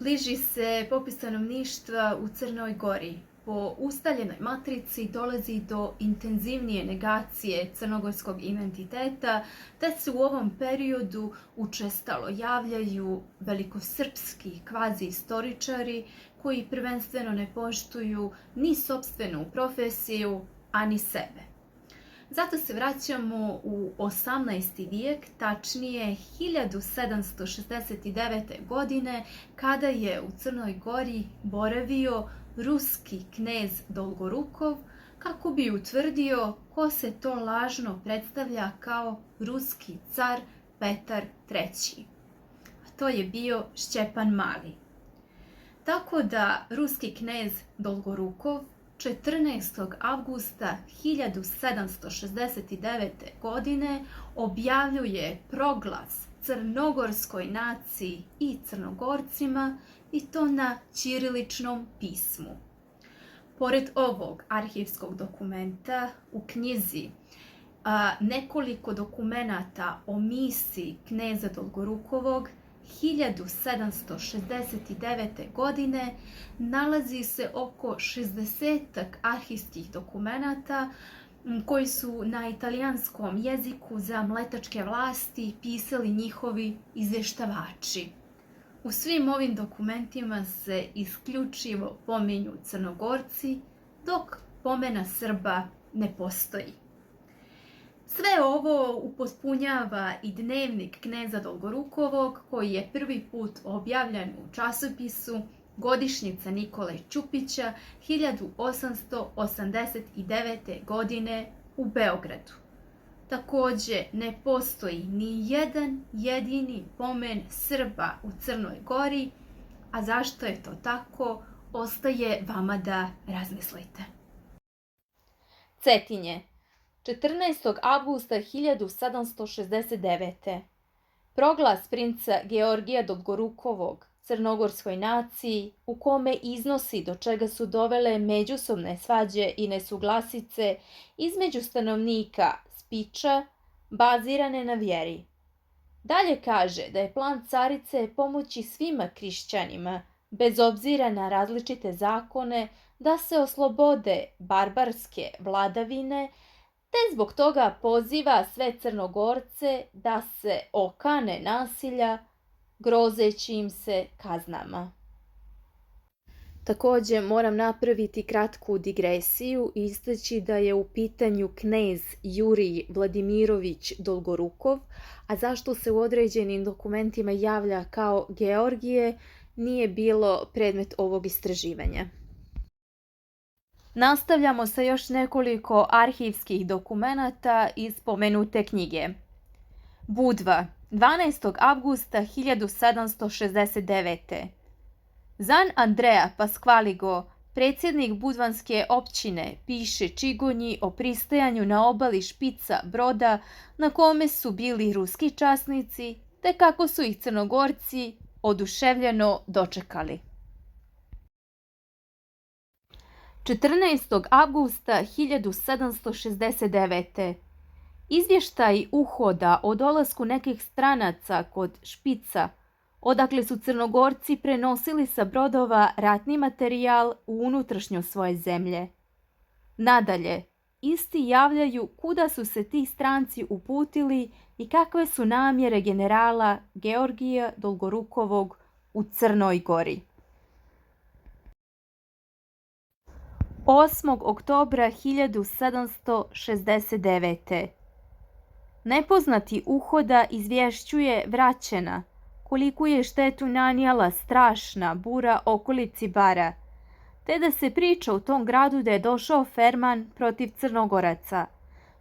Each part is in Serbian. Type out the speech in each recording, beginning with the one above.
Bliži se popis stanovništva u Crnoj Gori. Po ustaljenoj matrici dolazi do intenzivnije negacije crnogorskog identiteta, te se u ovom periodu učestalo javljaju velikosrpski kvazi-istoričari koji prvenstveno ne poštuju ni sopstvenu profesiju, a ni sebe. Zato se vraćamo u 18. vijek, tačnije 1769. godine, kada je u Crnoj Gori boravio ruski knez Dolgorukov, kako bi utvrdio ko se to lažno predstavlja kao ruski car Petar III. A to je bio Šćepan Mali. Tako da ruski knez Dolgorukov 14. avgusta 1769. godine objavljuje proglas crnogorskoj naciji i Crnogorcima, i to na ćiriličnom pismu. Pored ovog arhivskog dokumenta u knjizi nekoliko dokumenata o misiji kneza Dolgorukovog 1769. godine nalazi se oko 60 arhivskih dokumenata koji su na italijanskom jeziku za mletačke vlasti pisali njihovi izvještavači. U svim ovim dokumentima se isključivo pominju Crnogorci, dok pomena Srba ne postoji. Sve ovo upotpunjava i dnevnik kneza Dolgorukovog, koji je prvi put objavljen u časopisu Godišnjica Nikole Ćupića 1889. godine u Beogradu. Također ne postoji ni jedan jedini pomen Srba u Crnoj Gori, a zašto je to tako, ostaje vama da razmislite. Cetinje, 14. avgusta 1769. Proglas princa Georgija Dolgorukovog crnogorskoj naciji, u kome iznosi do čega su dovele međusobne svađe i nesuglasice između stanovnika Spiča bazirane na vjeri. Dalje kaže da je plan carice pomoći svima hrišćanima, bez obzira na različite zakone, da se oslobode barbarske vladavine, te zbog toga poziva sve Crnogorce da se okane nasilja, grozeći im se kaznama. Također moram napraviti kratku digresiju i istaći da je u pitanju knez Jurij Vladimirović Dolgorukov, a zašto se u određenim dokumentima javlja kao Georgije nije bilo predmet ovog istraživanja. Nastavljamo sa još nekoliko arhivskih dokumenata iz spomenute knjige. Budva, 12. avgusta 1769. Zan Andrea Pasqualigo, predsjednik budvanske općine, piše Čigonji o pristajanju na obali špica broda na kome su bili ruski časnici, te kako su ih Crnogorci oduševljeno dočekali. 14. avgusta 1769. Izvještaj uhoda o dolasku nekih stranaca kod špica, odakle su Crnogorci prenosili sa brodova ratni materijal u unutrašnjo svoje zemlje. Nadalje, isti javljaju kuda su se ti stranci uputili i kakve su namjere generala Georgija Dolgorukovog u Crnoj Gori. 8. oktobra 1769. Nepoznati uhoda izvješćuje vraćena koliku je štetu nanijela strašna bura okolici Bara, te da se priča u tom gradu da je došao ferman protiv Crnogoraca,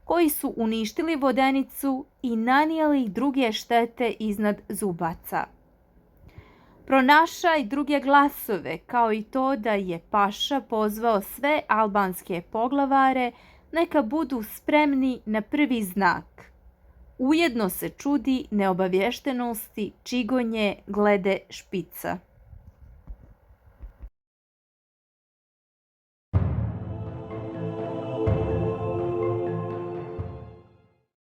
koji su uništili vodenicu i nanijeli druge štete iznad Zubaca. Pronašaj druge glasove, kao i to da je paša pozvao sve albanske poglavare neka budu spremni na prvi znak. Ujedno se čudi neobavještenosti Čigonje glede špica.